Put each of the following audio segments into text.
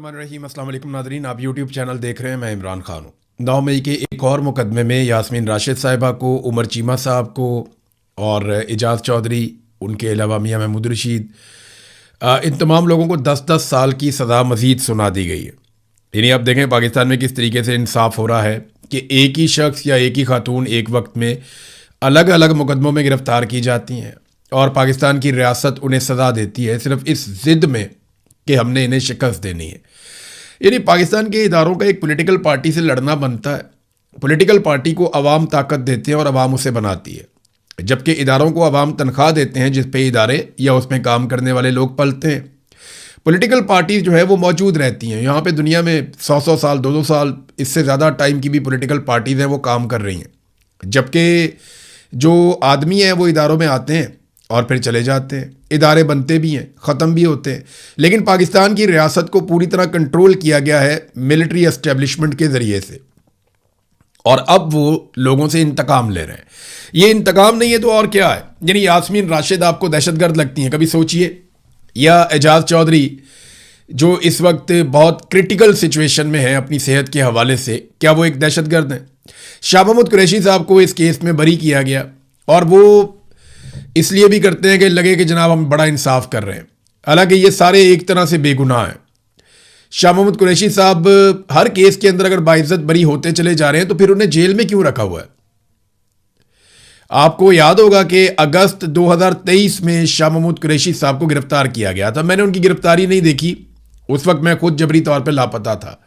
बिस्मिल्लाहिर्रहमानिर्रहीम। अस्सलाम वालेकुम नादरीन, आप यूट्यूब चैनल देख रहे हैं। मैं इमरान खान हूँ। 9 मई के एक और मुकदमे में यास्मीन राशिद साहिबा को, उमर चीमा साहब को और एजाज चौधरी, उनके अलावा मियां महमूद रशीद, इन तमाम लोगों को 10-10 साल की सज़ा मज़ीद सुना दी गई है। यानी आप देखें पाकिस्तान में किस तरीके से इंसाफ हो रहा है कि एक ही शख्स या एक ही खातून एक वक्त में अलग अलग मुकदमों में गिरफ़्तार की जाती हैं और पाकिस्तान की रियासत उन्हें सज़ा देती है सिर्फ इस ज़िद में कि हमने इन्हें शिकस्त देनी है। यानी पाकिस्तान के इदारों का एक पॉलिटिकल पार्टी से लड़ना बनता है। पॉलिटिकल पार्टी को अवाम ताकत देते हैं और अवाम उसे बनाती है, जबकि इदारों को अवाम तनख्वाह देते हैं जिस पे इदारे या उसमें काम करने वाले लोग पलते हैं। पॉलिटिकल पार्टी जो है वो मौजूद रहती हैं। यहाँ पे दुनिया में 100-100 साल, 2-2 साल, इससे ज़्यादा टाइम की भी पॉलिटिकल पार्टीज़ हैं वो काम कर रही हैं, जबकि जो आदमी हैं वो इदारों में आते हैं और फिर चले जाते हैं। इदारे बनते भी हैं, ख़त्म भी होते हैं। लेकिन पाकिस्तान की रियासत को पूरी तरह कंट्रोल किया गया है मिलिट्री एस्टेब्लिशमेंट के ज़रिए से, और अब वो लोगों से इंतकाम ले रहे हैं। ये इंतकाम नहीं है तो और क्या है। यानी यास्मीन राशिद आपको दहशतगर्द लगती हैं, कभी सोचिए, या एजाज चौधरी जो इस वक्त बहुत क्रिटिकल सिचुएशन में है अपनी सेहत के हवाले से, क्या वो एक दहशतगर्द हैं? शाह महमूद कुरैशी साहब को इस केस में बरी किया गया, और वो इसलिए भी करते हैं कि लगे कि जनाब हम बड़ा इंसाफ कर रहे हैं, हालांकि ये सारे एक तरह से बेगुनाह हैं। शाह महमूद कुरैशी साहब हर केस के अंदर अगर बाइज्जत बरी होते चले जा रहे हैं तो फिर उन्हें जेल में क्यों रखा हुआ है? आपको याद होगा कि अगस्त 2023 में शाह महमूद कुरैशी साहब को गिरफ्तार किया गया था। मैंने उनकी गिरफ्तारी नहीं देखी, उस वक्त मैं खुद जबरी तौर पर लापता था।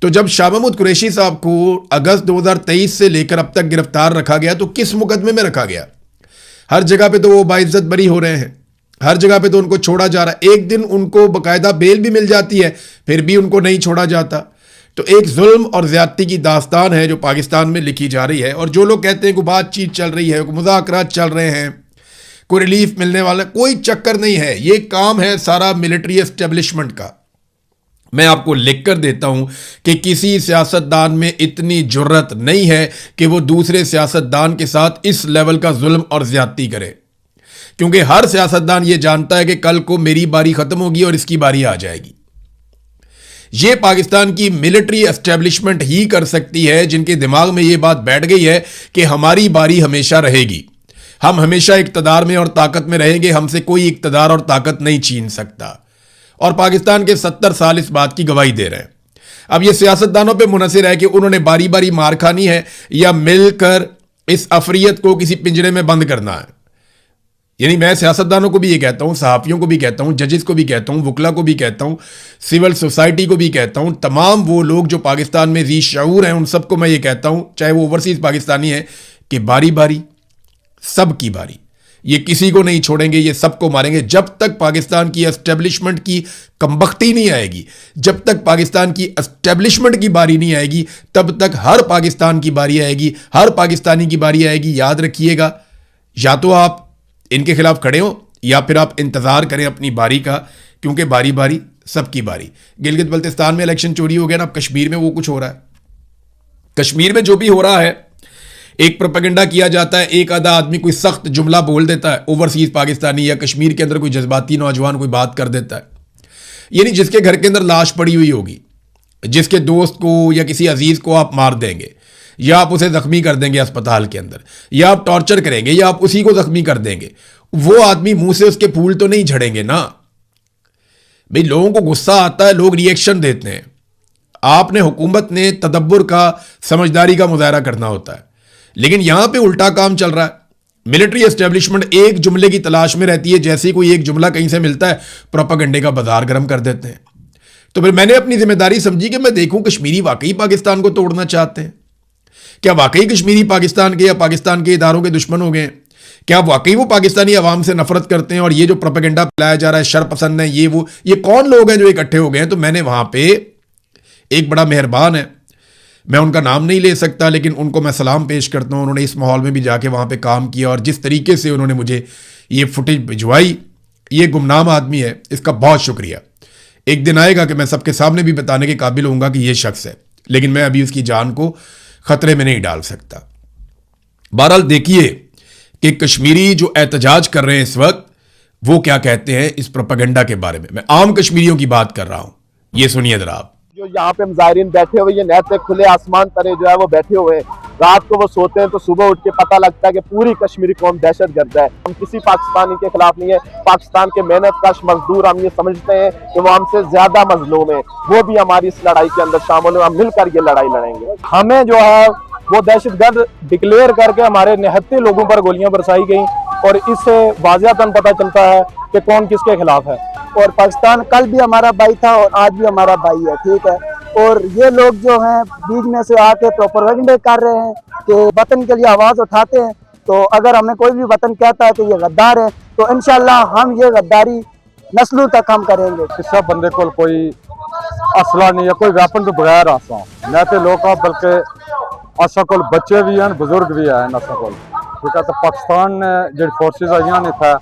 तो जब शाह महमूद कुरैशी साहब को अगस्त 2023 से लेकर अब तक गिरफ्तार रखा गया तो किस मुकदमे में रखा गया? हर जगह पे तो वो बाइज्जत बरी हो रहे हैं, हर जगह पे तो उनको छोड़ा जा रहा है। एक दिन उनको बाकायदा बेल भी मिल जाती है, फिर भी उनको नहीं छोड़ा जाता। तो एक जुल्म और ज्यादती की दास्तान है जो पाकिस्तान में लिखी जा रही है। और जो लोग कहते हैं कि बातचीत चल रही है, मुज़ाकरात चल रहे हैं, कोई रिलीफ मिलने वाला, कोई चक्कर नहीं है। ये काम है सारा मिलिट्री एस्टेब्लिशमेंट का। मैं आपको लिख कर देता हूं कि किसी सियासतदान में इतनी जुर्रत नहीं है कि वो दूसरे सियासतदान के साथ इस लेवल का जुल्म और ज्यादती करे, क्योंकि हर सियासतदान ये जानता है कि कल को मेरी बारी खत्म होगी और इसकी बारी आ जाएगी। ये पाकिस्तान की मिलिट्री एस्टेब्लिशमेंट ही कर सकती है, जिनके दिमाग में ये बात बैठ गई है कि हमारी बारी हमेशा रहेगी, हम हमेशा इक्तदार में और ताकत में रहेंगे, हमसे कोई इक्तदार और ताकत नहीं छीन सकता। और पाकिस्तान के 70 साल इस बात की गवाही दे रहे हैं। अब ये सियासतदानों पे मुनहसिर है कि उन्होंने बारी बारी मार खानी है या मिलकर इस अफरियत को किसी पिंजरे में बंद करना है। यानी मैं सियासतदानों को भी ये कहता हूं, सहाफ़ियों को भी कहता हूं, जजेस को भी कहता हूं, वकला को भी कहता हूं, सिविल सोसाइटी को भी कहता हूं, तमाम वो लोग जो पाकिस्तान में जी शऊर हैं उन सबको मैं ये कहता हूं, चाहे वो ओवरसीज़ पाकिस्तानी है, कि बारी बारी, सबकी बारी, ये किसी को नहीं छोड़ेंगे, ये सबको मारेंगे। जब तक पाकिस्तान की एस्टेब्लिशमेंट की कमबख्ती नहीं आएगी, जब तक पाकिस्तान की एस्टेब्लिशमेंट की बारी नहीं आएगी, तब तक हर पाकिस्तान की बारी आएगी, हर पाकिस्तानी की बारी आएगी। याद रखिएगा, या तो आप इनके खिलाफ खड़े हो या फिर आप इंतजार करें अपनी बारी का, क्योंकि बारी बारी सबकी बारी। गिलगित बल्तिस्तान में इलेक्शन चोरी हो गया ना, अब कश्मीर में वो कुछ हो रहा है। कश्मीर में जो भी हो रहा है, एक प्रोपेगेंडा किया जाता है, एक आधा आदमी कोई सख्त जुमला बोल देता है, ओवरसीज पाकिस्तानी या कश्मीर के अंदर कोई जज्बाती नौजवान कोई बात कर देता है, यानी जिसके घर के अंदर लाश पड़ी हुई होगी, जिसके दोस्त को या किसी अजीज को आप मार देंगे, या आप उसे जख्मी कर देंगे अस्पताल के अंदर, या आप टॉर्चर करेंगे, या आप उसी को जख्मी कर देंगे, वो आदमी मुंह से उसके फूल तो नहीं झड़ेंगे ना भाई। लोगों को गुस्सा आता है, लोग रिएक्शन देते हैं। आपने, हुकूमत ने तदब्बुर का, समझदारी का मुजाहरा करना होता है, लेकिन यहां पे उल्टा काम चल रहा है। मिलिट्री एस्टेब्लिशमेंट एक जुमले की तलाश में रहती है, जैसे ही कोई एक जुमला कहीं से मिलता है प्रोपेगेंडे का बाजार गर्म कर देते हैं। तो फिर मैंने अपनी जिम्मेदारी समझी कि मैं देखूं कश्मीरी वाकई पाकिस्तान को तोड़ना चाहते हैं, क्या वाकई कश्मीरी पाकिस्तान के या पाकिस्तान के इदारों के दुश्मन हो गए हैं, क्या वाकई वो पाकिस्तानी अवाम से नफरत करते हैं, और ये जो प्रोपेगेंडा फैलाया जा रहा है शरपसंद है, ये कौन लोग हैं जो इकट्ठे हो गए हैं? तो मैंने वहां पे एक बड़ा मेहरबान है, मैं उनका नाम नहीं ले सकता, लेकिन उनको मैं सलाम पेश करता हूं। उन्होंने इस माहौल में भी जाके वहां पे काम किया, और जिस तरीके से उन्होंने मुझे ये फुटेज भिजवाई, ये गुमनाम आदमी है, इसका बहुत शुक्रिया। एक दिन आएगा कि मैं सबके सामने भी बताने के काबिल होऊंगा कि ये शख्स है, लेकिन मैं अभी उसकी जान को खतरे में नहीं डाल सकता। बहरहाल देखिए कि कश्मीरी जो एहतजाज कर रहे हैं इस वक्त, वो क्या कहते हैं इस प्रोपेगेंडा के बारे में। मैं आम कश्मीरियों की बात कर रहा हूं, ये सुनिए जरा आप। जो यहाँ पे मुजाहिरीन बैठे हुए, ये नहते खुले आसमान तले जो है वो बैठे हुए हैं, रात को वो सोते हैं तो सुबह उठ के पता लगता है कि पूरी कश्मीरी कौम दहशतगर्द है। हम किसी पाकिस्तानी के खिलाफ नहीं है, पाकिस्तान के मेहनत कश मजदूर हम ये समझते हैं कि वो हमसे ज्यादा मजलूम है, वो भी हमारी इस लड़ाई के अंदर शामिल है, हम मिलकर ये लड़ाई लड़ेंगे। हमें जो है वो दहशतगर्द डिक्लेयर करके हमारे निहत्ते लोगों पर गोलियां बरसाई गई और इससे वाज़हतन पता चलता है कि कौन किसके खिलाफ है। और पाकिस्तान कल भी हमारा भाई था और आज भी हमारा भाई है, ठीक है। और ये लोग जो हैं बीच में से आके प्रोपेगेंडा कर रहे हैं कि वतन के लिए आवाज़ उठाते हैं, तो अगर हमें कोई भी वतन कहता है कि ये गद्दार है तो इंशाल्लाह हम ये गद्दारी नस्लों तक हम करेंगे। किसी बंदे को कोई असला नहीं है, कोई वेपन तो बगैर आसा न तो लोग, बल्कि असा को बच्चे भी हैं, बुजुर्ग भी हैं असा को, ठीक है। तो पाकिस्तान ने जो फोर्सेज आई ने था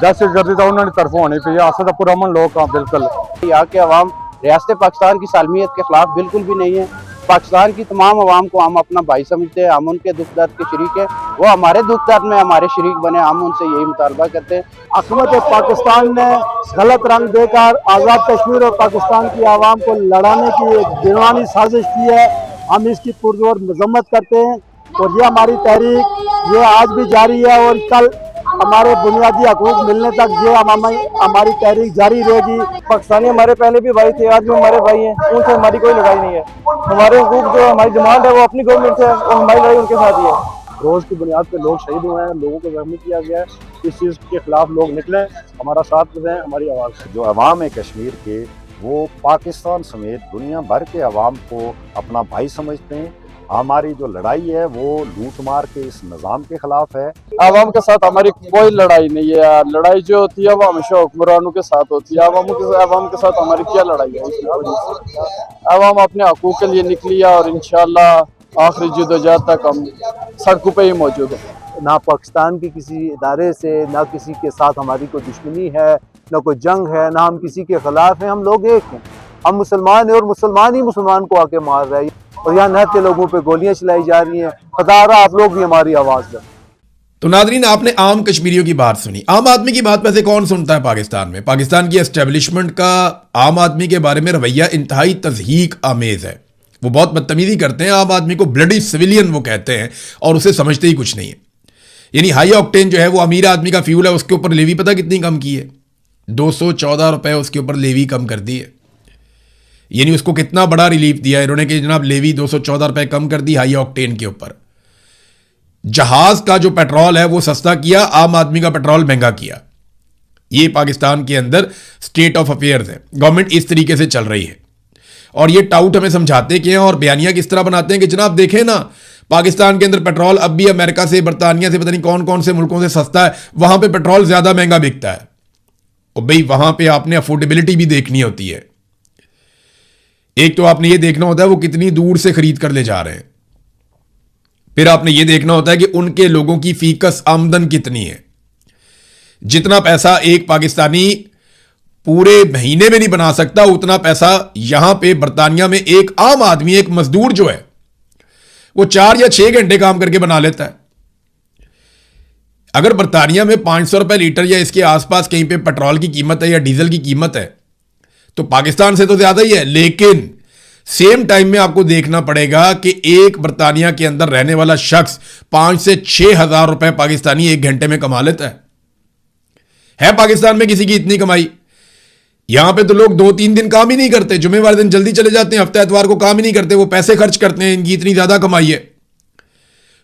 दहशतगर्दी तो उन्होंने तरफ होनी पी है, असा तो पुरअमन लोग हाँ बिल्कुल। यहाँ के अवाम रियासत पाकिस्तान की सालमियत के खिलाफ बिल्कुल भी नहीं है। पाकिस्तान की तमाम अवाम को हम अपना भाई समझते हैं, हम उनके दुख दर्द के शरीक हैं, वो हमारे दुख दर्द में हमारे शरीक बने, हम उनसे यही मुतालबा करते हैं। हुकूमत पाकिस्तान ने गलत रंग देकर आज़ाद कश्मीर और पाकिस्तान की आवाम को लड़ाने की एक दिनवानी साजिश की है, हम इसकी पुरजोर मजम्मत करते हैं और ये हमारी तहरीक ये आज भी जारी है और कल हमारे बुनियादी हकूक मिलने तक ये हमारी तहरीक जारी रहेगी। पाकिस्तानी हमारे पहले भी भाई थे, आज भी हमारे भाई हैं, उनसे हमारी कोई लड़ाई नहीं है। हमारे हकूक जो हमारी डिमांड है वो अपनी गवर्नमेंट से और हमारी लड़ाई उनके साथ ही है। रोज की बुनियाद पे लोग शहीद हुए हैं, लोगों को जख्मी किया गया है, इस चीज़ के खिलाफ लोग निकले, हमारा साथ दें, हमारी आवाज़। जो अवाम है कश्मीर के वो पाकिस्तान समेत दुनिया भर के अवाम को अपना भाई समझते हैं। हमारी जो लड़ाई है वो लूट मार के इस निज़ाम के खिलाफ है। आवाम के साथ हमारी कोई लड़ाई नहीं है यार, लड़ाई जो होती है वो हमेशा हुक्मरानों के साथ होती है, आवाम के साथ हमारी क्या लड़ाई है। आवाम अपने हकूक के लिए निकली है और इंशाल्लाह आखिरी जिद्दोजहद तक हम सड़कों पे ही मौजूद है। ना पाकिस्तान के किसी इदारे से, ना किसी के साथ हमारी कोई दुश्मनी है, ना कोई जंग है, ना हम किसी के खिलाफ हैं, हम लोग एक हैं, हम मुसलमान हैं और मुसलमान ही मुसलमान को आके मार रहे हैं और यहाँ नहते लोगों पे गोलियां चलाई जा रही हैं। खुदा रहा आप लोग भी हमारी आवाज़ दें। तो नादरीन, आपने आम कश्मीरियों की बात सुनी। आम आदमी की बात वैसे कौन सुनता है पाकिस्तान में? पाकिस्तान की एस्टेब्लिशमेंट का आम आदमी के बारे में रवैया इंतहाई तज़हीक आमेज़ है। वो बहुत बदतमीजी करते हैं, आम आदमी को ब्लडी सिविलियन वो कहते हैं और उसे समझते ही कुछ नहीं है। यानी हाई ऑक्टेन जो है वो अमीर आदमी का फ्यूल है, उसके ऊपर लेवी पता कितनी कम की है? 214 रुपये उसके ऊपर लेवी कम कर दी है। यानी उसको कितना बड़ा रिलीफ दिया है इन्होंने कि जनाब लेवी 214 रुपये कम कर दी हाई ऑक्टेन के ऊपर। जहाज का जो पेट्रोल है वो सस्ता किया, आम आदमी का पेट्रोल महंगा किया। ये पाकिस्तान के अंदर स्टेट ऑफ अफेयर्स है, गवर्नमेंट इस तरीके से चल रही है। और ये टाउट हमें समझाते कि हैं और बयानियां किस तरह बनाते हैं कि जनाब देखें ना, पाकिस्तान के अंदर पेट्रोल अब भी अमेरिका से, बरतानिया से, पता नहीं कौन कौन से मुल्कों से सस्ता है, वहां पे पेट्रोल ज्यादा महंगा बिकता है। और भाई वहां पे आपने अफोर्डेबिलिटी भी देखनी होती है। एक तो आपने ये देखना होता है वो कितनी दूर से खरीद कर ले जा रहे हैं, फिर आपने ये देखना होता है कि उनके लोगों की फीकस आमदन कितनी है। जितना पैसा एक पाकिस्तानी पूरे महीने में नहीं बना सकता, उतना पैसा यहां पे बरतानिया में एक आम आदमी, एक मजदूर जो है वो 4 या 6 घंटे काम करके बना लेता है। अगर बरतानिया में 500 रुपए लीटर या इसके आसपास कहीं पे पेट्रोल की कीमत है या डीजल की कीमत है तो पाकिस्तान से तो ज्यादा ही है, लेकिन सेम टाइम में आपको देखना पड़ेगा कि एक बरतानिया के अंदर रहने वाला शख्स 5 से 6 हजार रुपए पाकिस्तानी एक घंटे में कमा लेता है पाकिस्तान में किसी की इतनी कमाई? यहां पे तो लोग 2-3 दिन काम ही नहीं करते, जुम्मेवार दिन जल्दी चले जाते हैं, हफ्ते एतवार को काम ही नहीं करते, वो पैसे खर्च करते हैं, इनकी इतनी ज्यादा कमाई है।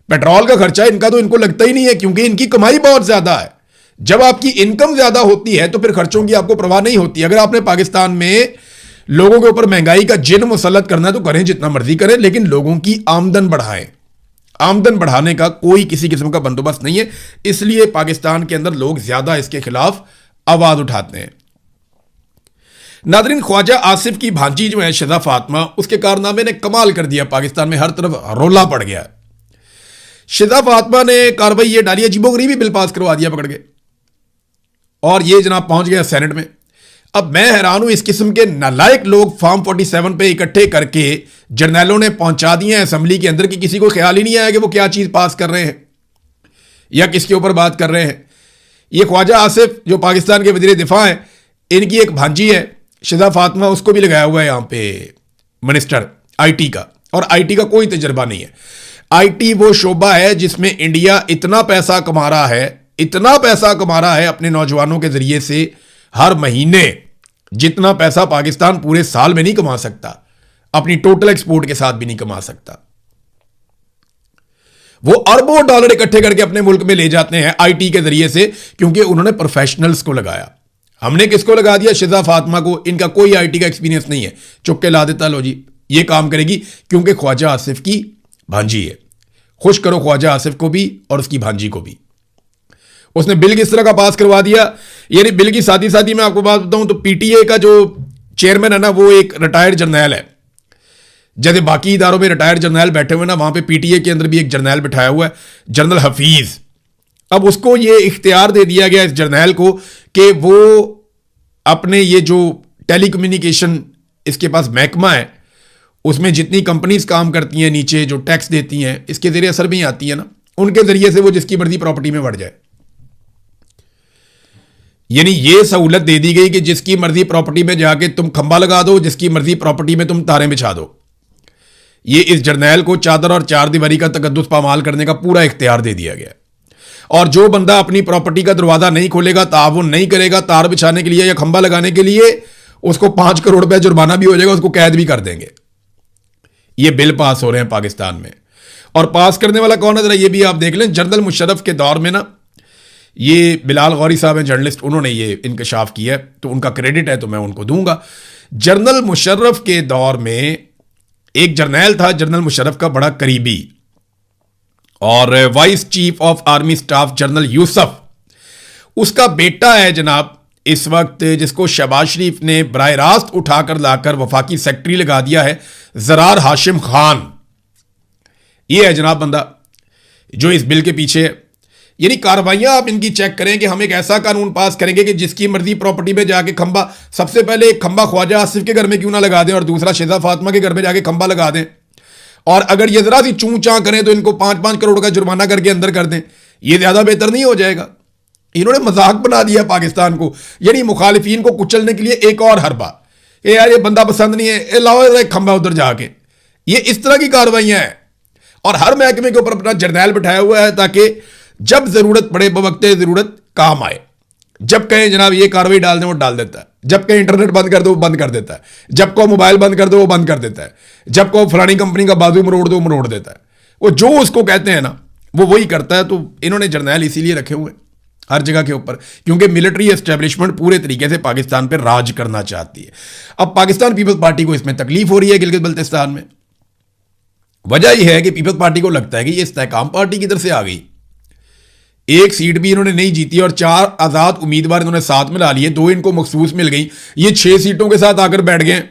पेट्रोल का खर्चा इनका तो इनको लगता ही नहीं है क्योंकि इनकी कमाई बहुत ज्यादा है। जब आपकी इनकम ज्यादा होती है तो फिर खर्चों की आपको परवाह नहीं होती। अगर आपने पाकिस्तान में लोगों के ऊपर महंगाई का जिन मुसल्लत करना है तो करें, जितना मर्जी करें, लेकिन लोगों की आमदन बढ़ाएं। आमदन बढ़ाने का कोई किसी किस्म का बंदोबस्त नहीं है, इसलिए पाकिस्तान के अंदर लोग ज्यादा इसके खिलाफ आवाज उठाते हैं। नादरीन, ख्वाजा आसिफ की भांजी जो है शिजा फातिमा, उसके कारनामे ने कमाल कर दिया। पाकिस्तान में हर तरफ रोला पड़ गया। शिजा फातिमा ने कार्रवाई ये डाली, अजीबोगरीबी बिल पास करवा दिया पकड़ के, और ये जनाब पहुंच गया सेनेट में। अब मैं हैरान हूं, इस किस्म के नालायक लोग फॉर्म 47 पे इकट्ठे करके जर्नैलों ने पहुंचा दिए हैं असेंबली के अंदर कि किसी को ख्याल ही नहीं आया कि वो क्या चीज पास कर रहे हैं या किसके ऊपर बात कर रहे हैं। ये ख्वाजा आसिफ जो पाकिस्तान के वजीर दिफा हैं, इनकी एक भांजी है शिजा फातिमा, उसको भी लगाया हुआ है यहां पे मिनिस्टर आईटी का, और आईटी का कोई तजर्बा नहीं है। आईटी वो शोबा है जिसमें इंडिया इतना पैसा कमा रहा है, इतना पैसा कमा रहा है अपने नौजवानों के जरिए से हर महीने, जितना पैसा पाकिस्तान पूरे साल में नहीं कमा सकता, अपनी टोटल एक्सपोर्ट के साथ भी नहीं कमा सकता। वो अरबों डॉलर इकट्ठे करके अपने मुल्क में ले जाते हैं आईटी के जरिए से, क्योंकि उन्होंने प्रोफेशनल्स को लगाया। हमने किसको लगा दिया? शिजा फातिमा को। इनका कोई आईटी का एक्सपीरियंस नहीं है, चुप के ला देता, लो जी ये काम करेगी, क्योंकि ख्वाजा आसिफ की भांजी है। खुश करो ख्वाजा आसिफ को भी और उसकी भांजी को भी। उसने बिल किस तरह का पास करवा दिया, यानी बिल की साथ ही मैं आपको बात बताऊं तो पीटीए का जो चेयरमैन है ना, वो एक रिटायर्ड जर्नैल है। जैसे बाकी इदारों में रिटायर्ड जर्नैल बैठे हुए ना, वहां पे पीटीए के अंदर भी एक जर्नैल बिठाया हुआ है, जनरल हफीज। अब उसको ये इख्तियार दे दिया गया इस जर्नैल को कि वो अपने ये जो टेलीकम्युनिकेशन इसके पास महकमा है, उसमें जितनी कंपनीज काम करती हैं नीचे, जो टैक्स देती हैं, इसके जरिए असर भी आती है ना, उनके जरिए से वो जिसकी मर्जी प्रॉपर्टी में बढ़ जाए। यानी ये सहूलत दे दी गई कि जिसकी मर्जी प्रॉपर्टी में जाके तुम खंबा लगा दो, जिसकी मर्जी प्रॉपर्टी में तुम तारें बिछा दो। ये इस जर्नैल को चादर और चार दीवारी का तकद्दुस पामाल करने का पूरा इख्तियार दे दिया गया। और जो बंदा अपनी प्रॉपर्टी का दरवाजा नहीं खोलेगा, ताउन नहीं करेगा तार बिछाने के लिए या खंबा लगाने के लिए, उसको 5 करोड़ रुपया जुर्माना भी हो जाएगा, उसको कैद भी कर देंगे। ये बिल पास हो रहे हैं पाकिस्तान में, और पास करने वाला कौन है जरा ये भी आप देख लें। जनरल मुशर्रफ के दौर में ना, ये बिलाल गौरी साहब हैं जर्नलिस्ट, उन्होंने ये इंकशाफ किया है, तो उनका क्रेडिट है तो मैं उनको दूंगा। जनरल मुशर्रफ के दौर में एक जर्नैल था, जनरल मुशर्रफ का बड़ा करीबी, और vice chief of army staff general Yusuf, उसका बेटा है जनाब इस वक्त, जिसको शहबाज शरीफ ने बराह रास्त उठाकर लाकर वफाकी सेक्रेटरी लगा दिया है, जरार हाशिम खान। ये है जनाब बंदा जो इस बिल के पीछे है। यानी कार्रवाइयां आप इनकी चेक करें कि हम एक ऐसा कानून पास करेंगे कि जिसकी मर्जी प्रॉपर्टी में जाके खंबा, सबसे पहले एक खंबा ख्वाजा आसिफ के घर में क्यों ना लगा दें, और दूसरा शिजा फातिमा के घर में जाके खंबा लगा दें, और अगर ये जरा सी चूं चां करें तो इनको 5-5 करोड़ का जुर्माना करके अंदर कर दें। ये ज्यादा बेहतर नहीं हो जाएगा? इन्होंने मजाक बना दिया पाकिस्तान को, यानी मुखालिफिन को कुचलने के लिए एक और हरबा। यार ये बंदा पसंद नहीं है, लाओ एक खंबा उधर जाके। ये इस तरह की कार्रवाइयां हैं, और हर महकमे के ऊपर अपना जर्नैल बिठाया हुआ है ताकि जब जरूरत पड़े बवक्ते जरूरत काम आए। जब कहें जनाब ये कार्रवाई डाल दें वो डाल देता है, जब कहें इंटरनेट बंद कर दो वो बंद कर देता है, जब को मोबाइल बंद कर दो वो बंद कर देता है, जब को फलानी कंपनी का बाजू मरोड़ दो मरोड़ देता है। वो जो उसको कहते हैं ना वो वही करता है। तो इन्होंने जर्नैल इसीलिए रखे हुए हर जगह के ऊपर, क्योंकि मिलिट्री एस्टेब्लिशमेंट पूरे तरीके से पाकिस्तान पर राज करना चाहती है। अब पाकिस्तान पीपल्स पार्टी को इसमें तकलीफ हो रही है गिलगित बल्तिस्तान में। वजह यह है कि पीपल्स पार्टी को लगता है कि ये इस्तेहकाम पार्टी की तरफ से आ गई। एक सीट भी इन्होंने नहीं जीती और 4 आजाद उम्मीदवार इन्होंने साथ में ला लिए, 2 इनको मखसूस मिल गई। ये 6 सीटों के साथ आकर बैठ गए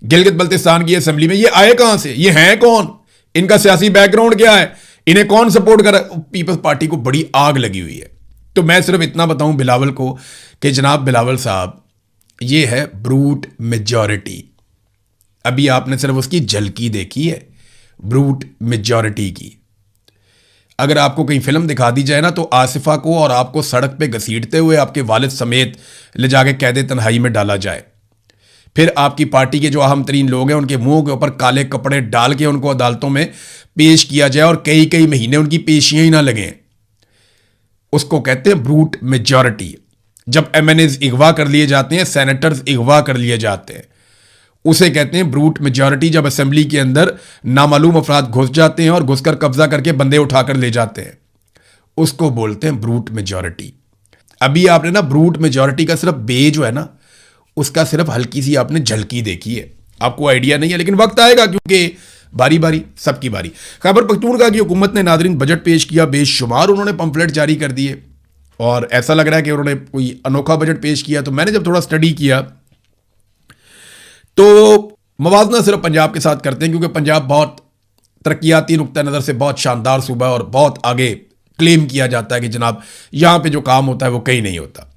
गिलगित बल्तिस्तान की असेंबली में। ये आए कहां से, ये हैं कौन, इनका सियासी बैकग्राउंड क्या है, इन्हें कौन सपोर्ट कर रहा है? पीपल्स पार्टी को बड़ी आग लगी हुई है। तो मैं सिर्फ इतना बताऊं बिलावल को कि जनाब बिलावल साहब, ये है ब्रूट मेजॉरिटी। अभी आपने सिर्फ उसकी झलकी देखी है, ब्रूट मेजॉरिटी की। अगर आपको कहीं फिल्म दिखा दी जाए ना, तो आसिफा को और आपको सड़क पे घसीटते हुए आपके वालिद समेत ले जाके कैद तन्हाई में डाला जाए, फिर आपकी पार्टी के जो अहम तरीन लोग हैं उनके मुंह के ऊपर काले कपड़े डाल के उनको अदालतों में पेश किया जाए और कई कई महीने उनकी पेशियां ही ना लगें, उसको कहते हैं ब्रूट मेजॉरिटी। जब एमएनएज अगवा कर लिए जाते हैं, सेनेटर्स अगवा कर लिए जाते हैं, उसे कहते हैं ब्रूट मेजॉरिटी। जब असेंबली के अंदर नामालूम अफराद घुस जाते हैं और घुसकर कब्जा करके बंदे उठाकर ले जाते हैं, उसको बोलते हैं ब्रूट मेजॉरिटी। अभी आपने ना ब्रूट मेजॉरिटी का सिर्फ बे जो है ना, उसका सिर्फ हल्की सी आपने झलकी देखी है, आपको आइडिया नहीं है, लेकिन वक्त आएगा क्योंकि बारी बारी सबकी बारी। खैबर पख्तूनख्वा की हुकूमत ने नादरीन बजट पेश किया, बेशुमार उन्होंने पंफलेट जारी कर दिए और ऐसा लग रहा है कि उन्होंने कोई अनोखा बजट पेश किया। तो मैंने जब थोड़ा स्टडी किया तो मवाजना सिर्फ पंजाब के साथ करते हैं, क्योंकि पंजाब बहुत तरक्याती नुक्ता नज़र से बहुत शानदार सूबा है और बहुत आगे क्लेम किया जाता है कि जनाब यहाँ पे जो काम होता है वो कहीं नहीं होता।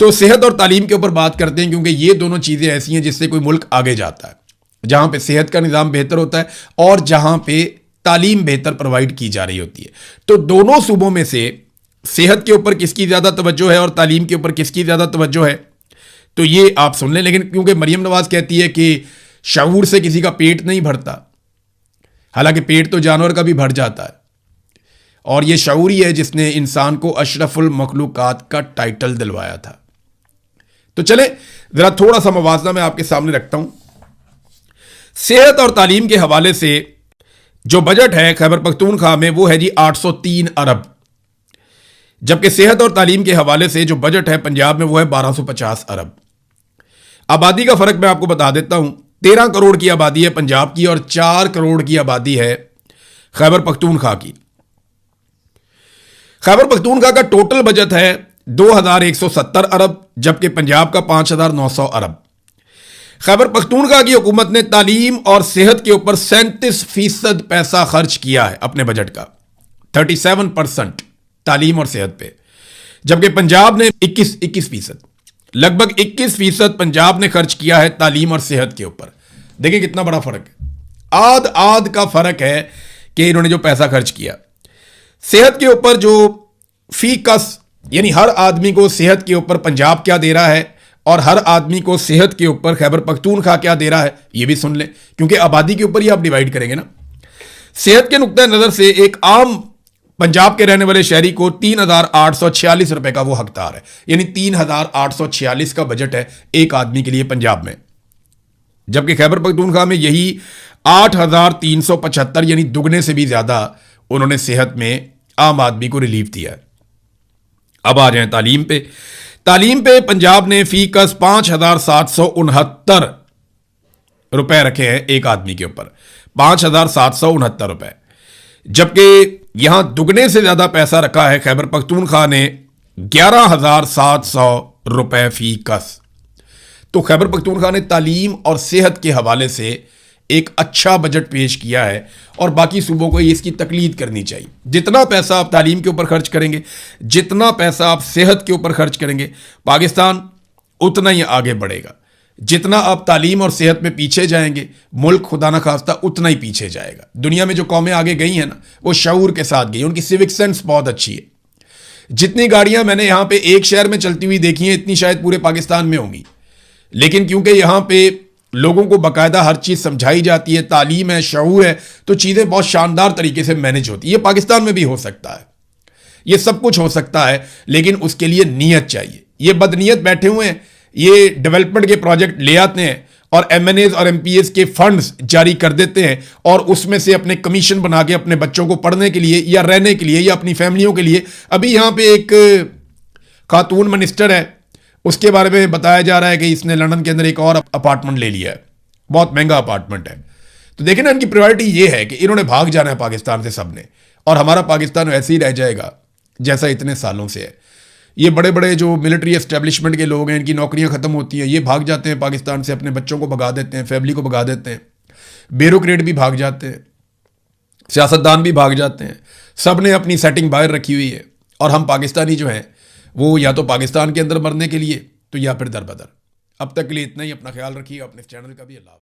तो सेहत और तालीम के ऊपर बात करते हैं, क्योंकि ये दोनों चीज़ें ऐसी हैं जिससे कोई मुल्क आगे जाता है। जहाँ पे सेहत का निज़ाम बेहतर होता है और जहाँ पे तालीम बेहतर प्रोवाइड की जा रही होती है। तो दोनों सूबों में से सेहत के ऊपर किसकी ज़्यादा तवज्जो है और तालीम के ऊपर किसकी ज़्यादा तवज्जो है? तो ये आप सुन लें। लेकिन क्योंकि मरियम नवाज कहती है कि शऊर से किसी का पेट नहीं भरता, हालांकि पेट तो जानवर का भी भर जाता है, और ये शऊर ही है जिसने इंसान को अशरफुल मखलूकात का टाइटल दिलवाया था। तो चले जरा थोड़ा सा मवाजना मैं आपके सामने रखता हूं। सेहत और तालीम के हवाले से जो बजट है खैबर पख्तूनख्वा में वो है जी 803 अरब, जबकि सेहत और तालीम के हवाले से जो बजट है पंजाब में वो है 1250 अरब। आबादी का फर्क मैं आपको बता देता हूं, 13 करोड़ की आबादी है पंजाब की और 4 करोड़ की आबादी है खैबर पख्तूनख्वा की। खैबर पख्तूनख्वा का टोटल बजट है 2170 अरब, जबकि पंजाब का 5900 अरब। खैबर पख्तूनख्वा की हुकूमत ने तालीम और सेहत के ऊपर 37% पैसा खर्च किया है अपने बजट का, 37% तालीम और सेहत पे, जबकि पंजाब ने 21%, लगभग 21% पंजाब ने खर्च किया है तालीम और सेहत के ऊपर। देखिए कितना बड़ा फर्क है, आध आध का फर्क है कि इन्होंने जो पैसा खर्च किया। सेहत के ऊपर जो फी कस, यानी हर आदमी को सेहत के ऊपर पंजाब क्या दे रहा है और हर आदमी को सेहत के ऊपर खैबर पख्तूनख्वा क्या दे रहा है, ये भी सुन लें, क्योंकि आबादी के ऊपर ही आप डिवाइड करेंगे ना। सेहत के नुक्ता नजर से एक आम पंजाब के रहने वाले शहरी को 3846 रुपए का वो हकदार है, यानी 3846 का बजट है एक आदमी के लिए पंजाब में, जबकि खैबर पख्तूनख्वा में यही 8375, यानी दुगने से भी ज्यादा उन्होंने सेहत में आम आदमी को रिलीफ दिया है। अब आ जाए तालीम पे। तालीम पे पंजाब ने फी कस 5769 रुपए रखे हैं एक आदमी के ऊपर, 5769 रुपए, जबकि यहां दुगने से ज्यादा पैसा रखा है खैबर पख्तूनख्वा ने 11700 रुपए फी कस। तो खैबर पख्तूनख्वा ने तालीम और सेहत के हवाले से एक अच्छा बजट पेश किया है और बाकी सूबों को इसकी तकलीद करनी चाहिए। जितना पैसा आप तालीम के ऊपर खर्च करेंगे, जितना पैसा आप सेहत के ऊपर खर्च करेंगे, पाकिस्तान उतना ही आगे बढ़ेगा। जितना आप तालीम और सेहत में पीछे जाएंगे, मुल्क खुदा ना खास्ता उतना ही पीछे जाएगा। दुनिया में जो कौमें आगे गई हैं ना, वो शऊर के साथ गई, उनकी सिविक सेंस बहुत अच्छी है। जितनी गाड़ियां मैंने यहां पे एक शहर में चलती हुई देखी हैं, इतनी शायद पूरे पाकिस्तान में होंगी, लेकिन क्योंकि यहां पे लोगों को बाकायदा हर चीज समझाई जाती है, तालीम है, शऊर है, तो चीजें बहुत शानदार तरीके से मैनेज होती है। ये पाकिस्तान में भी हो सकता है, ये सब कुछ हो सकता है, लेकिन उसके लिए नीयत चाहिए। ये बदनीयत बैठे हुए हैं, ये डेवलपमेंट के प्रोजेक्ट ले आते हैं और एमएनएज और एमपीएस के फंड्स जारी कर देते हैं और उसमें से अपने कमीशन बना के अपने बच्चों को पढ़ने के लिए या रहने के लिए या अपनी फैमिलियों के लिए। अभी यहां पे एक खातून मिनिस्टर है, उसके बारे में बताया जा रहा है कि इसने लंदन के अंदर एक और अपार्टमेंट ले लिया है, बहुत महंगा अपार्टमेंट है। तो देखें ना, इनकी प्रायोरिटी ये है कि इन्होंने भाग जाना है पाकिस्तान से सबने, और हमारा पाकिस्तान वैसे ही रह जाएगा जैसा इतने सालों से है। ये बड़े बड़े जो मिलिट्री एस्टेब्लिशमेंट के लोग हैं, इनकी नौकरियां खत्म होती हैं, ये भाग जाते हैं पाकिस्तान से, अपने बच्चों को भगा देते हैं, फैमिली को भगा देते हैं, ब्यूरोक्रेट भी भाग जाते हैं, सियासतदान भी भाग जाते हैं, सब ने अपनी सेटिंग बाहर रखी हुई है, और हम पाकिस्तानी जो हैं वो या तो पाकिस्तान के अंदर मरने के लिए तो या फिर दर बदर। अब तक के लिए इतना ही। अपना ख्याल रखिए, अपने चैनल का भी। अल्लाह।